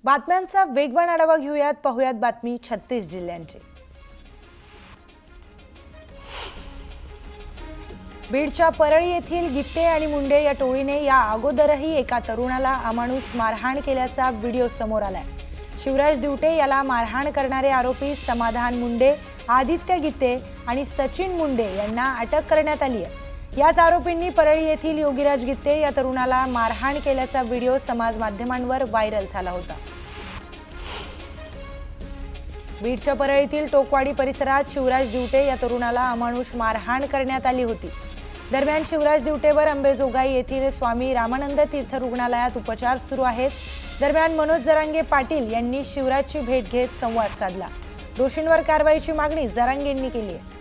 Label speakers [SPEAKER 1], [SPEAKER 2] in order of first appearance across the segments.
[SPEAKER 1] बातम्यांचा वेगवान आढावा घेऊयात। पाहूयात बातमी 36 जिल्ह्यांची। बीडच्या परळी येथील गित्ते आणि मुंडे या टोळीने या अगोदरही एका तरुणाला अमानुष मारहाण केल्याचा व्हिडिओ समोर आलाय। शिवराज दिवटे याला मारहाण करणारे आरोपी समाधान मुंडे, आदित्य गित्ते आणि सचिन मुंडे यांना अटक करण्यात आली आहे। याच आरोपींनी परळी येथील योगीराज गित्ते या तरुणाला मारहाण केल्याचा व्हिडिओ समाज माध्यमांवर व्हायरल झाला होता। बीडच्या परळीतील टोकवाडी परिसरात शिवराज दिवटे या तरुणाला अमानुष मारहाण करण्यात आली होती। दरम्यान शिवराज दिवटेवर अंबेजोगाई येथील स्वामी रामानंद तीर्थ रुग्णालयात उपचार सुरू आहेत। दरम्यान मनोज जरांगे पाटील यांनी शिवराजची भेट घेत संवाद साधला। दोषींवर कारवाईची मागणी जरांगेंनी केली आहे।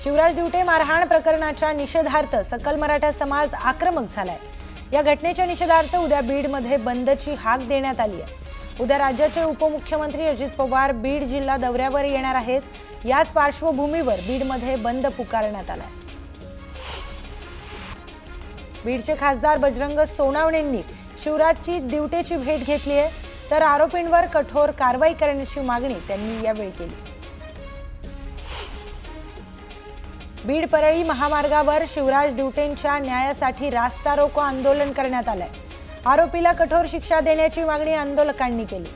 [SPEAKER 1] शिवराज दिवटे मारहाण प्रकरणाच्या निषेधार्थ सकल मराठा समाज आक्रमक झालाय। या घटनेच्या निषेधार्थ उद्या बीडमध्ये बंदची हाक देण्यात आली आहे। उद्या राज्याचे उपमुख्यमंत्री अजित पवार बीड जिल्हा दौऱ्यावर येणार आहेत। याच पार्श्वभूमीवर बीडमध्ये बंद पुकारण्यात आलाय। बीडचे खासदार बजरंग सोनावणेंनी शिवराजची दिवटेची भेट घेतली आहे, तर आरोपींवर कठोर कारवाई करण्याची मागणी त्यांनी यावेळी केली। बीड परळी महामार्गावर शिवराज दिवटेंच्या न्यायासाठी रास्ता रोको आंदोलन करण्यात आलंय। आरोपीला कठोर शिक्षा देण्याची मागणी आंदोलकांनी केली।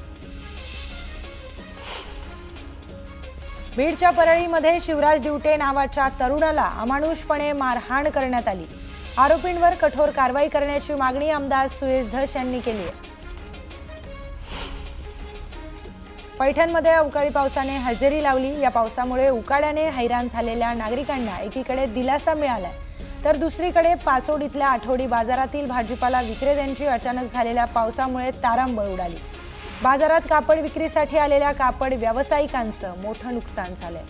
[SPEAKER 1] बीडच्या परळीमध्ये शिवराज दिवटे नावाच्या तरुणाला अमानुषपणे मारहाण करण्यात आली। आरोपींवर कठोर कारवाई करण्याची मागणी आमदार सुरेश धस यांनी केली आहे। पैठणमध्ये अवकाळी पावसाने हजेरी लावली। या पावसामुळे उकाड्याने हैराण झालेल्या नागरिकांना एकीकडे दिलासा मिळालाय, तर दुसरीकडे पाचोड इथल्या आठवडी बाजारातील भाजीपाला विक्रेत्यांची अचानक झालेल्या पावसामुळे तारांबळ उडाली। बाजारात कापड विक्रीसाठी आलेल्या कापड व्यावसायिकांचं मोठं नुकसान झालंय।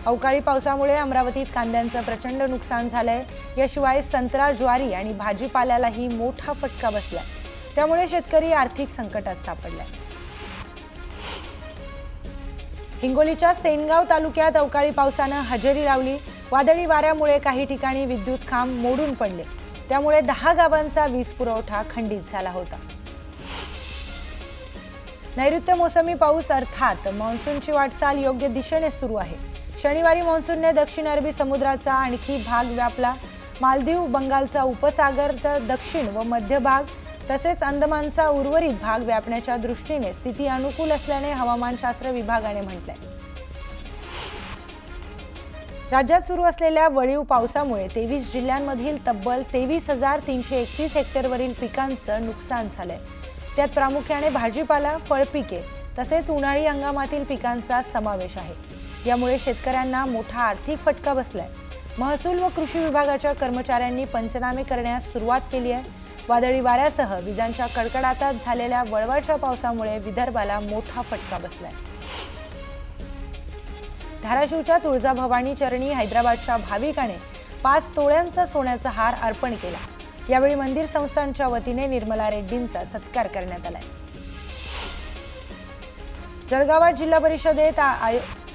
[SPEAKER 1] अवकाळी पावसामुळे अमरावतीत कांद्यांचं प्रचंड नुकसान झालंय। याशिवाय संत्रा, ज्वारी आणि भाजीपाल्यालाही मोठा फटका बसलाय। त्यामुळे शेतकरी आर्थिक संकटात सापडलाय। हिंगोलीच्या सेनगाव तालुक्यात अवकाळी पावसानं हजेरी लावली। वादळी वाऱ्यामुळे काही ठिकाणी विद्युत खांब मोडून पडले। त्यामुळे 10 गावांचा वीज पुरवठा खंडित झाला होता। नैऋत्य मोसमी पाऊस अर्थात मान्सूनची वाटचाल योग्य दिशेने सुरू आहे। शनिवारी मान्सूनने दक्षिण अरबी समुद्राचा आणखी भाग व्यापला। मालदीव, बंगालचा उपसागर, दक्षिण व मध्य भाग तसेच अंदमानचा उर्वरित भाग व्यापण्याच्या दृष्टीने स्थिती अनुकूल असल्याने हवामानशास्त्र विभागाने म्हटलंय। राज्यात सुरू असलेल्या वळीव पावसामुळे 23 जिल्ह्यांमधील तब्बल 23,331 हेक्टरवरील पिकांचं नुकसान झालंय। त्यात प्रामुख्याने भाजीपाला, फळपिके तसेच उन्हाळी हंगामातील पिकांचा समावेश आहे। यामुळे शेतकऱ्यांना मोठा आर्थिक फटका बसलाय। महसूल व कृषी विभागाच्या कर्मचाऱ्यांनी पंचनामे करण्यास सुरुवात केली आहे। वादळी वाऱ्यासह विजांच्या कडकडाटात झालेल्या वळवाच्या पावसामुळे विदर्भाला मोठा फटका बसलाय। धाराशिवच्या तुळजाभवानी चरणी हैदराबादच्या भाविकाने 5 तोळ्यांचा सोन्याचा हार अर्पण केला। यावेळी मंदिर संस्थानच्या वतीने निर्मला रेड्डींचा सत्कार करण्यात आलाय। जळगावात जिल्हा परिषदेत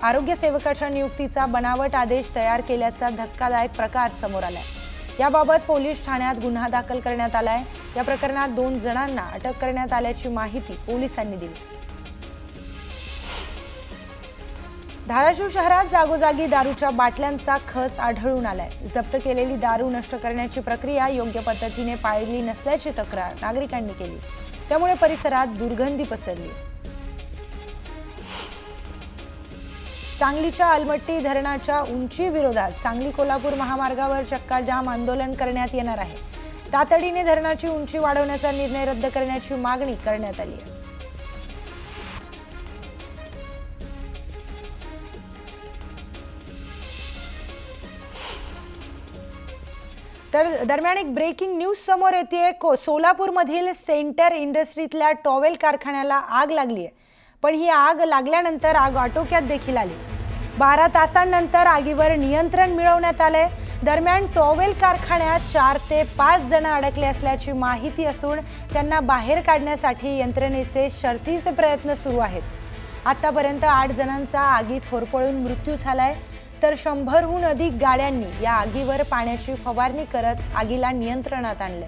[SPEAKER 1] आरोग्य सेवकाच्या नियुक्तीचा बनावट आदेश तयार केल्याचा धक्कादायक प्रकार समोर आलाय। याबाबत पोलीस ठाण्यात गुन्हा दाखल करण्यात आलाय। या प्रकरणात 2 जणांना अटक करण्यात आल्याची माहिती पोलिसांनी दिली। धाराशिव शहरात जागोजागी दारूच्या बाटल्यांचा खच आढळून आलाय। जप्त केलेली दारू नष्ट करण्याची प्रक्रिया योग्य पद्धतीने पाळली नसल्याची तक्रार नागरिकांनी केली। त्यामुळे परिसरात दुर्गंधी पसरली। सांगलीच्या अलमट्टी धरणाच्या उंची विरोधात सांगली कोल्हापूर महामार्गावर चक्काजाम आंदोलन करण्यात येणार आहे। तातडीने धरणाची उंची वाढवण्याचा निर्णय रद्द करण्याची मागणी करण्यात आली आहे। तर दरम्यान एक ब्रेकिंग न्यूज समोर येते। सोलापूरमधील सेंटर इंडस्ट्रीतल्या टॉवेल कारखान्याला आग लागली आहे, पण ही आग लागल्यानंतर आग आटोक्यात देखील आली। 12 तासांनंतर आगीवर नियंत्रण मिळवण्यात आले। दरम्यान टॉवेल कारखान्यात 4 ते 5 जण अडकले असल्याची माहिती असून त्यांना बाहेर काढण्यासाठी यंत्रणेचे शर्थीचे प्रयत्न सुरू आहेत। आतापर्यंत 8 जणांचा आगीत होरपळून मृत्यू झालाय। तर 100हून अधिक गाड्यांनी या आगीवर पाण्याची फवारणी करत आगीला नियंत्रणात आणले।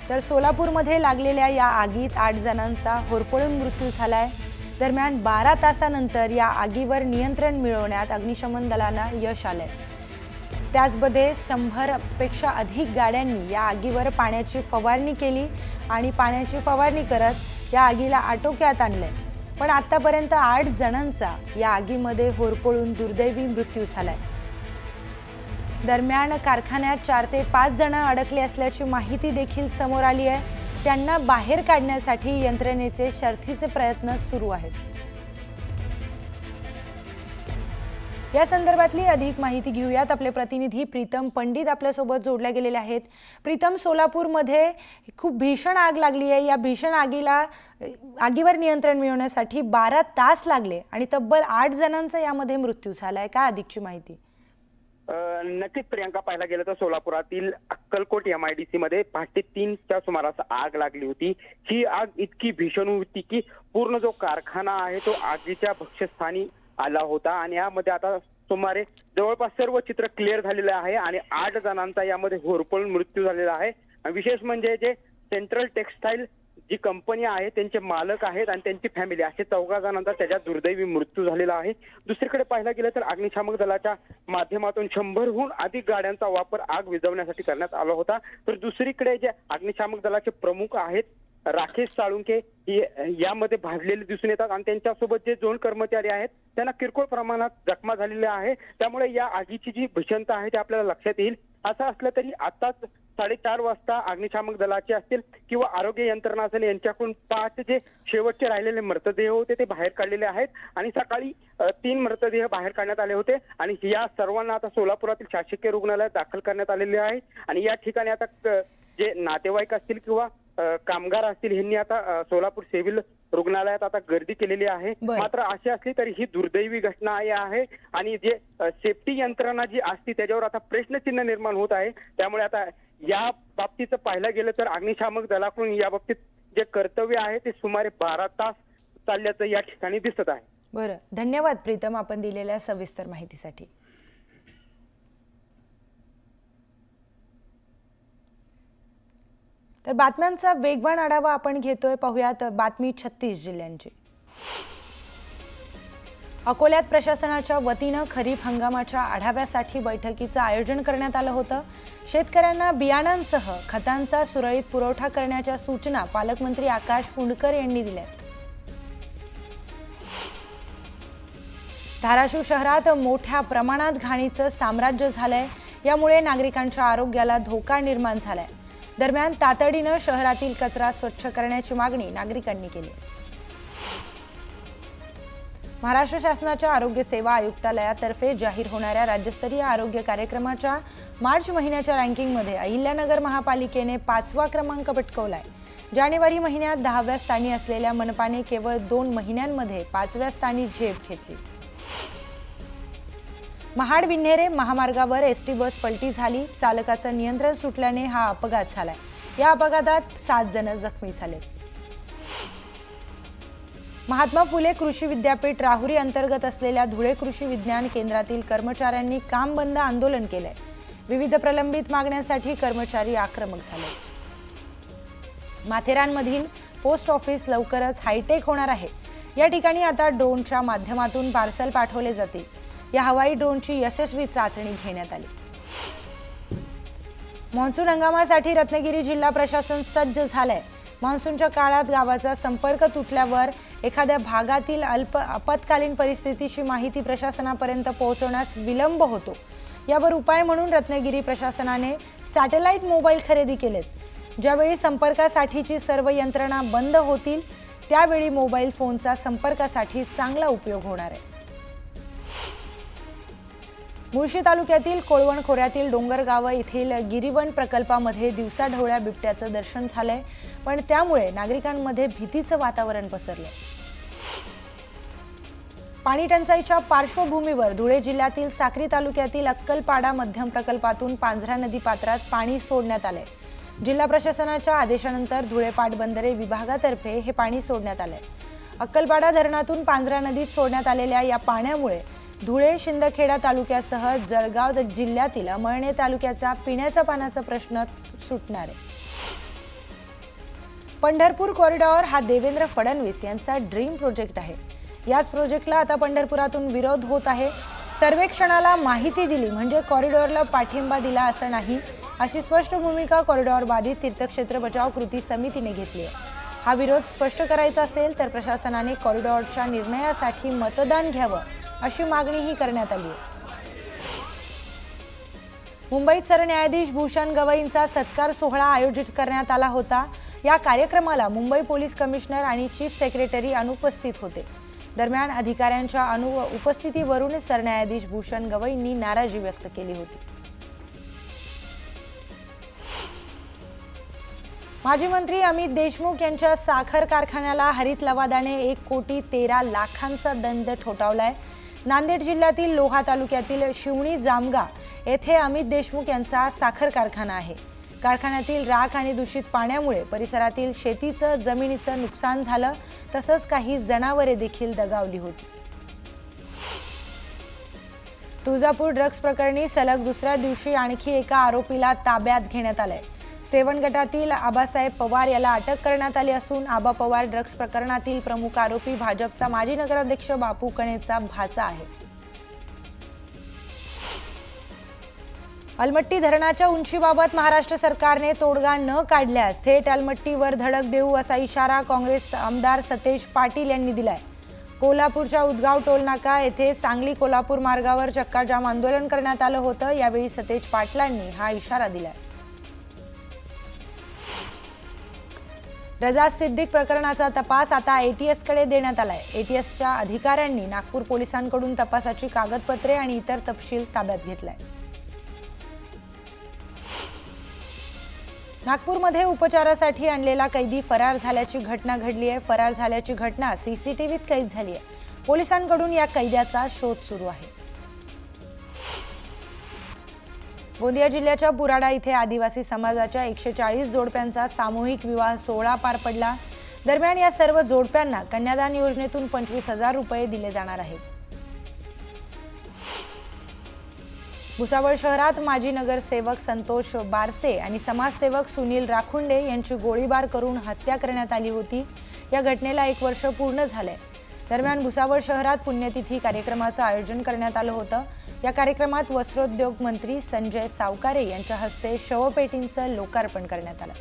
[SPEAKER 1] तर सोलापूरमध्ये लागलेल्या या आगीत 8 जणांचा होरपळून मृत्यू झालाय। दरम्यान 12 तासानंतर या आगीवर नियंत्रण मिळवण्यात अग्निशमन दलांना यश आले। त्याचमध्ये 100 पेक्षा अधिक गाड्यांनी या आगीवर पाण्याची फवारणी केली आणि पाण्याची फवारणी करत या आगीला आटोक्यात आणले। पण आतापर्यंत 8 जणांचा या आगीमध्ये होरपळून दुर्दैवी मृत्यू झालाय। दरम्यान कारखान्यात 4 ते 5 जण अडकले असल्याची माहिती देखील समोर आली आहे। त्यांना बाहेर काढण्यासाठी यंत्रणेचे शर्थीचे प्रयत्न सुरू आहेत। या संदर्भातली अधिक माहिती घेऊयात। आपले प्रतिनिधी प्रीतम पंडित आपल्यासोबत जोडले गेलेले आहेत। प्रीतम, सोलापूरमध्ये खूप भीषण आग लागली आहे। या भीषण आगीवर नियंत्रण मिळवण्यासाठी 12 तास लागले आणि तब्बल 8 जणांचा यामध्ये मृत्यू झालाय। काय अधिकची माहिती?
[SPEAKER 2] नक्कीच प्रियंका, पाहायला गेलं तर सोलापुरातील अक्कलकोट MIDC मध्ये पहाटे 3च्या सुमारास आग लागली होती। ही आग इतकी भीषण होती की पूर्ण जो कारखाना आहे तो आगीच्या भक्ष्यस्थानी आला होता आणि यामध्ये आता सुमारे जवळपास सर्व चित्र क्लिअर झालेले आहे आणि 8 जणांचा यामध्ये होरपळून मृत्यू झालेला आहे। विशेष म्हणजे जे सेंट्रल टेक्सटाईल जी कंपनी आहे त्यांचे मालक आहेत आणि त्यांची फॅमिली असे 14 जणांचा त्याच्यात दुर्दैवी मृत्यू झालेला आहे। दुसरीकडे पाहायला गेलं तर अग्निशामक दलाच्या माध्यमातून 100हून अधिक गाड्यांचा वापर आग विझवण्यासाठी करण्यात आला होता। तर दुसरीकडे जे अग्निशामक दलाचे प्रमुख आहेत राकेश साळुंके यामध्ये भाजलेले दिसून येतात आणि त्यांच्यासोबत जे 2 कर्मचारी आहेत त्यांना किरकोळ प्रमाणात जखमा झालेल्या आहे। त्यामुळे या आगीची जी भीषणता आहे ते आपल्याला लक्षात येईल। असं असलं तरी आताच 4:30 वाजता अग्निशामक दलाचे असतील किंवा आरोग्य यंत्रणा असेल यांच्याकडून 5 जे शेवटचे राहिलेले मृतदेह होते ते बाहेर काढलेले आहेत आणि सकाळी 3 मृतदेह बाहेर काढण्यात आले होते आणि या सर्वांना आता सोलापुरातील शासकीय रुग्णालयात दाखल करण्यात आलेले आहे। आणि या ठिकाणी आता जे नातेवाईक असतील किंवा कामगार असतील यांनी आता सोलापूर सिव्हिल रुग्णालयात आता गर्दी केलेली आहे। मात्र अशी असली तरी ही दुर्दैवी घटना आहे आणि जे सेफ्टी यंत्रणा जी असते त्याच्यावर आता प्रश्नचिन्ह निर्माण होत आहे। त्यामुळे आता या बाबतीत पाहायला गेलं तर अग्निशामक दलाकडून या बाबतीत जे कर्तव्य आहे ते सुमारे 12 तास चालल्याचं या ठिकाणी दिसत आहे।
[SPEAKER 1] बरं, धन्यवाद प्रीतम आपण दिलेल्या सविस्तर माहितीसाठी। तर बातम्यांचा वेगवान आढावा आपण घेतोय। पाहूयात बातमी 36 जिल्ह्यांची। अकोल्यात प्रशासनाच्या वतीनं खरीप हंगामाच्या आढाव्यासाठी बैठकीचं आयोजन करण्यात आलं होतं। शेतकऱ्यांना बियाणांसह खतांचा सुरळीत पुरवठा करण्याच्या सूचना पालकमंत्री आकाश फुंडकर यांनी दिल्यात। धाराशिव शहरात मोठ्या प्रमाणात घाणीचं साम्राज्य झालंय। यामुळे नागरिकांच्या आरोग्याला धोका निर्माण झालाय। दरम्यान तातडीनं शहरातील कचरा स्वच्छ करण्याची मागणी नागरिकांनी केली। महाराष्ट्र शासनाच्या आरोग्य सेवा आयुक्तालयातर्फे जाहीर होणाऱ्या राज्यस्तरीय आरोग्य कार्यक्रमाच्या मार्च महिन्याच्या रँकिंगमध्ये अहिल्यानगर महापालिकेने 5वा क्रमांक पटकावलाय। जानेवारी महिन्यात 10व्या स्थानी असलेल्या मनपाने केवळ 2 महिन्यांमध्ये 5व्या स्थानी झेप घेतली। महाड विन्हेरे महामार्गावर एसटी बस पलटी झाली। चालकाचं नियंत्रण सुटल्याने हा अपघात झालाय। या अपघातात 7 जण जखमी झाले। महात्मा फुले कृषी विद्यापीठ राहुरी अंतर्गत असलेल्या धुळे कृषी विज्ञान केंद्रातील कर्मचाऱ्यांनी काम बंद आंदोलन केलंय। विविध प्रलंबित मागण्यांसाठी कर्मचारी आक्रमक झाले। माथेरानमधील पोस्ट ऑफिस लवकरच हायटेक होणार आहे। या ठिकाणी आता ड्रोनच्या माध्यमातून पार्सल पाठवले जातील। या हवाई ड्रोनची यशस्वी चाचणी घेण्यात आली। मान्सून हंगामासाठी रत्नागिरी जिल्हा प्रशासन सज्ज झालंय। मान्सूनच्या काळात गावाचा संपर्क तुटल्यावर एखाद्या भागातील आपत्कालीन परिस्थितीची माहिती प्रशासनापर्यंत पोहोचवण्यास विलंब होतो। यावर उपाय म्हणून रत्नागिरी प्रशासनाने सॅटेलाइट मोबाईल खरेदी केलेत। ज्यावेळी संपर्कासाठीची सर्व यंत्रणा बंद होतील त्यावेळी मोबाईल फोनचा संपर्कासाठी चांगला उपयोग होणार आहे। मुळशी तालुक्यातील कोळवण खोऱ्यातील डोंगरगाव येथील गिरीवन प्रकल्पामध्ये दिवसाढवळ्या बिबट्याचं दर्शन झालंय। पण त्यामुळे नागरिकांमध्ये भीतीचं वातावरण पसरलंय। पाणी टंचाईच्या पार्श्वभूमीवर धुळे जिल्ह्यातील साक्री तालुक्यातील अक्कलपाडा मध्यम प्रकल्पातून पांझरा नदी पात्रात पाणी सोडण्यात आलंय। जिल्हा प्रशासनाच्या आदेशानंतर धुळे पाटबंधारे विभागातर्फे हे पाणी सोडण्यात आलंय। अक्कलपाडा धरणातून पांझरा नदीत सोडण्यात आलेल्या या पाण्यामुळे धुळे शिंदखेडा तालुक्यासह जळगाव जिल्ह्यातील अमळनेर तालुक्याचा पिण्याच्या पाण्याचा प्रश्न सुटणार आहे। पंढरपूर कॉरिडॉर हा देवेंद्र फडणवीस यांचा ड्रीम प्रोजेक्ट आहे। याच प्रोजेक्टला आता पंढरपुरातून विरोध होत आहे। सर्वेक्षणाला माहिती दिली म्हणजे कॉरिडॉरला पाठिंबा दिला असं नाही, अशी स्पष्ट भूमिका कॉरिडॉर बाधित तीर्थक्षेत्र बचाव कृती समितीने घेतली आहे। हा विरोध स्पष्ट करायचा असेल तर प्रशासनाने कॉरिडॉरच्या निर्णयासाठी मतदान घ्यावं अशी मागणीही करण्यात आली आहे। मुंबईत सरन्यायाधीश भूषण गवईंचा सत्कार सोहळा आयोजित करण्यात आला होता। या कार्यक्रमाला मुंबई पोलीस कमिशनर आणि चीफ सेक्रेटरी अनुपस्थित होते। दरम्यान अधिकाऱ्यांच्या उपस्थितीवरून सरन्यायाधीश भूषण गवईंनी नाराजी व्यक्त केली होती। माजी मंत्री अमित देशमुख यांच्या साखर कारखान्याला हरित लवादाने 1,13,00,000चा दंड ठोठावलाय। नांदेड जिल्ह्यातील लोहा तालुक्यातील शिवणी जामगा येथे अमित देशमुख यांचा साखर कारखाना आहे। कारखान्यातील राख आणि दूषित पाण्यामुळे परिसरातील शेतीचं जमिनीचं नुकसान झालं, तसंच काही जनावरे देखील दगावली होती। तुळजापूर ड्रग्ज प्रकरणी सलग दुसऱ्या दिवशी आणखी एका आरोपीला ताब्यात घेण्यात आलंय। सेवन गटातील आबासाहेब पवार याला अटक करण्यात आली असून आबा पवार ड्रग्ज प्रकरणातील प्रमुख आरोपी भाजपचा माजी नगराध्यक्ष बापू कणेचा भाचा आहे। अलमट्टी धरणाच्या उंचीबाबत महाराष्ट्र सरकारने तोडगा न काढल्यास थेट अलमट्टीवर धडक देऊ असा इशारा काँग्रेस आमदार सतेज पाटील यांनी दिलाय। कोल्हापूरच्या उदगाव टोलनाका येथे सांगली कोल्हापूर मार्गावर चक्काजाम आंदोलन करण्यात आलं होतं। यावेळी सतेज पाटलांनी हा इशारा दिलाय। रजा सिद्दीक प्रकरणाचा तपास आता एटीएसकडे देण्यात आलाय। एटीएसच्या अधिकाऱ्यांनी नागपूर पोलिसांकडून तपासाची कागदपत्रे आणि इतर तपशील ताब्यात घेतलाय। नागपूरमध्ये उपचारासाठी आणलेला कैदी फरार झाल्याची घटना घडली आहे। फरार झाल्याची घटना सीसीटीव्हीत कैद झाली आहे। पोलिसांकडून या कैद्याचा शोध सुरू आहे। गोंदिया जिल्ह्याच्या पुराडा इथे आदिवासी समाजाच्या 140 जोडप्यांचा सामूहिक विवाह सोहळा पार पडला। दरम्यान या सर्व जोडप्यांना कन्यादान योजनेतून 25,000 रुपये दिले जाणार आहेत। भुसावळ शहरात माजी नगरसेवक संतोष बारसे आणि समाजसेवक सुनील राखुंडे यांची गोळीबार करून हत्या करण्यात आली होती। या घटनेला 1 वर्ष पूर्ण झाले। दरम्यान भुसावळ शहरात पुण्यतिथी कार्यक्रमाचं आयोजन करण्यात आलं होतं। या कार्यक्रमात वस्त्रोद्योग मंत्री संजय सावकारे यांच्या हस्ते शवपेटींचं लोकार्पण करण्यात आलं।